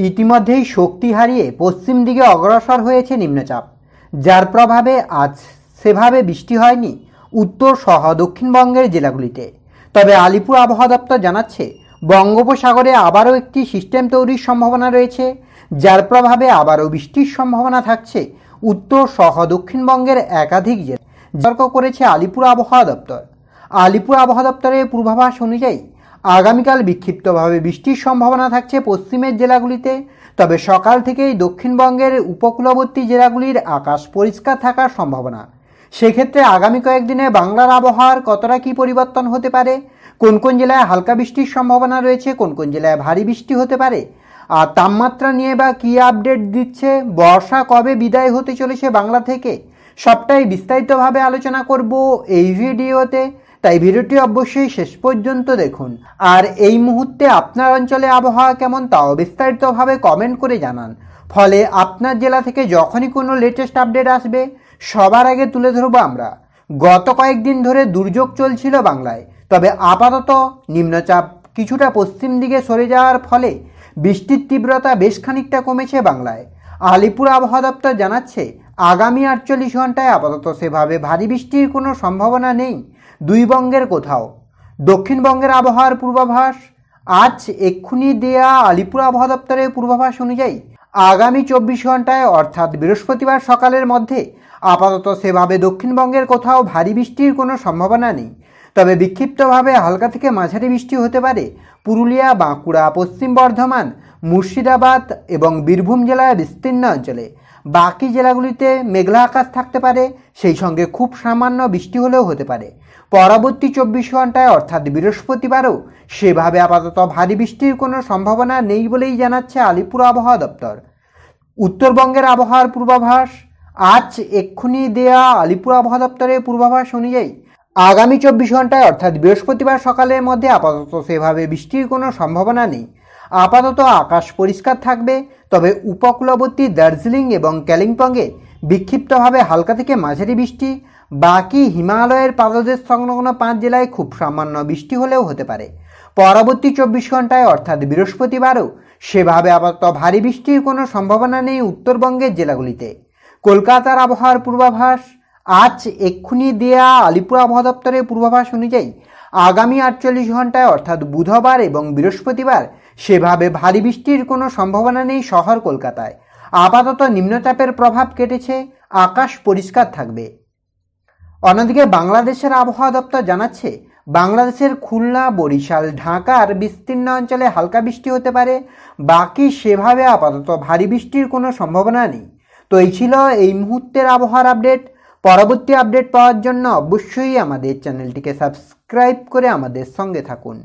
ইতিমধ্যেই শক্তি হারিয়ে পশ্চিম দিকে অগ্রসর হয়েছে নিম্নচাপ, যার প্রভাবে আজ সেভাবে বৃষ্টি হয়নি উত্তর সহ দক্ষিণবঙ্গের জেলাগুলিতে। তবে আলিপুর আবহাওয়া দপ্তর জানাচ্ছে বঙ্গোপসাগরে আবারও একটি সিস্টেম তৈরির সম্ভাবনা রয়েছে, যার প্রভাবে আবারও বৃষ্টির সম্ভাবনা থাকছে উত্তর সহ দক্ষিণবঙ্গের একাধিক জেলা, সতর্ক করেছে আলিপুর আবহাওয়া দপ্তর। আলিপুর আবহাওয়া দপ্তরের পূর্বাভাস অনুযায়ী আগামীকাল বিক্ষিপ্তভাবে বৃষ্টির সম্ভাবনা থাকছে পশ্চিমের জেলাগুলিতে। তবে সকাল থেকেই দক্ষিণবঙ্গের উপকূলবর্তী জেলাগুলির আকাশ পরিষ্কার থাকার সম্ভাবনা। সেক্ষেত্রে আগামী কয়েকদিনে বাংলার আবহাওয়ার কতটা কী পরিবর্তন হতে পারে, কোন কোন জেলায় হালকা বৃষ্টির সম্ভাবনা রয়েছে, কোন কোন জেলায় ভারী বৃষ্টি হতে পারে, আর তাপমাত্রা নিয়ে বা কী আপডেট দিচ্ছে, বর্ষা কবে বিদায় হতে চলেছে বাংলা থেকে, সবটাই বিস্তারিতভাবে আলোচনা করব এই ভিডিওতে। তাই ভিডিওটি অবশ্যই শেষ পর্যন্ত দেখুন। আর এই মুহূর্তে আপনার অঞ্চলে আবহাওয়া কেমন তাও বিস্তারিতভাবে কমেন্ট করে জানান। ফলে আপনার জেলা থেকে যখনই কোনো লেটেস্ট আপডেট আসবে সবার আগে তুলে ধরবো আমরা। গত কয়েকদিন ধরে দুর্যোগ চলছিল বাংলায়, তবে আপাতত নিম্নচাপ কিছুটা পশ্চিম দিকে সরে যাওয়ার ফলে বৃষ্টির তীব্রতা বেশ খানিকটা কমেছে বাংলায়। আলিপুর আবহাওয়া দপ্তর জানাচ্ছে আগামী 48 ঘন্টায় আপাতত সেভাবে ভারী বৃষ্টির কোনো সম্ভাবনা নেই দুই বঙ্গের কোথাও। দক্ষিণবঙ্গের আবহাওয়ার পূর্বাভাস আজ এক্ষুনি দেয়া আলিপুর আবহাওয়া দপ্তরের পূর্বাভাস অনুযায়ী আগামী 24 ঘন্টায় অর্থাৎ বৃহস্পতিবার সকালের মধ্যে আপাতত সেভাবে দক্ষিণবঙ্গের কোথাও ভারী বৃষ্টির কোনো সম্ভাবনা নেই। তবে বিক্ষিপ্তভাবে হালকা থেকে মাঝারি বৃষ্টি হতে পারে পুরুলিয়া, বাঁকুড়া, পশ্চিম বর্ধমান, মুর্শিদাবাদ এবং বীরভূম জেলার বিস্তীর্ণ অঞ্চলে। বাকি জেলাগুলিতে মেঘলা আকাশ থাকতে পারে, সেই সঙ্গে খুব সামান্য বৃষ্টি হলেও হতে পারে। পরবর্তী 24 ঘন্টায় অর্থাৎ বৃহস্পতিবারও সেভাবে আপাতত ভারী বৃষ্টির কোনো সম্ভাবনা নেই বলেই জানাচ্ছে আলিপুর আবহাওয়া দপ্তর। উত্তরবঙ্গের আবহাওয়ার পূর্বাভাস আজ এক্ষুনি দেয়া আলিপুর আবহাওয়া দপ্তরের পূর্বাভাস অনুযায়ী আগামী 24 ঘন্টায় অর্থাৎ বৃহস্পতিবার সকালের মধ্যে আপাতত সেভাবে বৃষ্টির কোনো সম্ভাবনা নেই। আপাতত আকাশ পরিষ্কার থাকবে। তবে উপকূলবর্তী দার্জিলিং এবং কালিম্পংয়ে বিক্ষিপ্তভাবে হালকা থেকে মাঝারি বৃষ্টি, বাকি হিমালয়ের পাদদেশ সংলগ্ন 5 জেলায় খুব সামান্য বৃষ্টি হলেও হতে পারে। পরবর্তী 24 ঘন্টায় অর্থাৎ বৃহস্পতিবারও সেভাবে আপাতত ভারী বৃষ্টির কোনো সম্ভাবনা নেই উত্তরবঙ্গের জেলাগুলিতে। কলকাতার আবহাওয়ার পূর্বাভাস আজ এক্ষুনি দেয়া আলিপুর আবহাওয়া দপ্তরের পূর্বাভাস অনুযায়ী আগামী 48 ঘন্টায় অর্থাৎ বুধবার এবং বৃহস্পতিবার সেভাবে ভারী বৃষ্টির কোনো সম্ভাবনা নেই শহর কলকাতায়। আপাতত নিম্নচাপের প্রভাব কেটেছে, আকাশ পরিষ্কার থাকবে। অন্যদিকে বাংলাদেশের আবহাওয়া দপ্তর জানাচ্ছে বাংলাদেশের খুলনা, বরিশাল, ঢাকার বিস্তীর্ণ অঞ্চলে হালকা বৃষ্টি হতে পারে, বাকি সেভাবে আপাতত ভারী বৃষ্টির কোনো সম্ভাবনা নেই। তো এই ছিল এই মুহূর্তের আবহাওয়ার আপডেট। পরবর্তী আপডেট পাওয়ার জন্য অবশ্যই আমাদের চ্যানেলটিকে সাবস্ক্রাইব করে আমাদের সঙ্গে থাকুন।